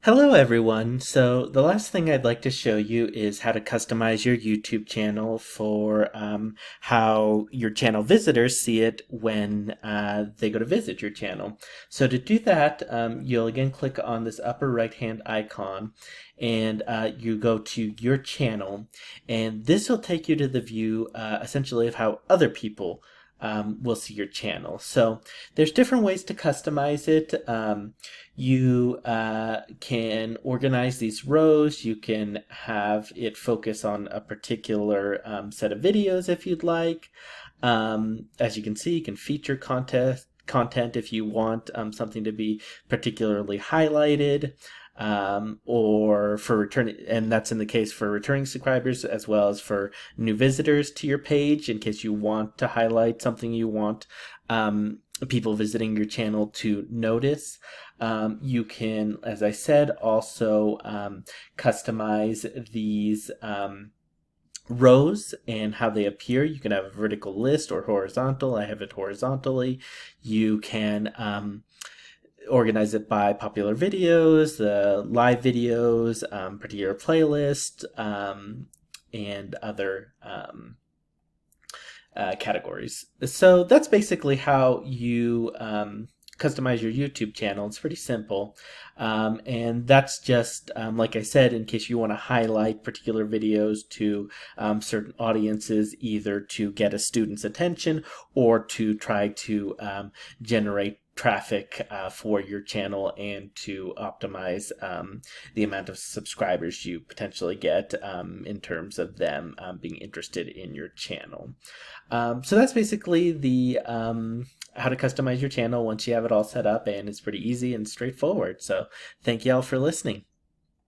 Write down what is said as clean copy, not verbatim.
Hello everyone. So the last thing I'd like to show you is how to customize your YouTube channel for how your channel visitors see it when they go to visit your channel. So to do that, you'll again click on this upper right hand icon and you go to your channel, and this will take you to the view essentially of how other people will see your channel. So there's different ways to customize it. You can organize these rows. You can have it focus on a particular set of videos if you'd like. As you can see, you can feature content if you want something to be particularly highlighted, or for returning, and that's in the case for returning subscribers as well as for new visitors to your page, in case you want to highlight something you want people visiting your channel to notice. You can, as I said, also customize these rows and how they appear. You can have a vertical list or horizontal. I have it horizontally. You can organize it by popular videos, the live videos, particular playlist, and other categories. So that's basically how you customize your YouTube channel. It's pretty simple. And that's just, like I said, in case you want to highlight particular videos to certain audiences, either to get a student's attention or to try to generate traffic for your channel and to optimize the amount of subscribers you potentially get in terms of them being interested in your channel. So that's basically the how to customize your channel once you have it all set up, and it's pretty easy and straightforward. So thank you all for listening.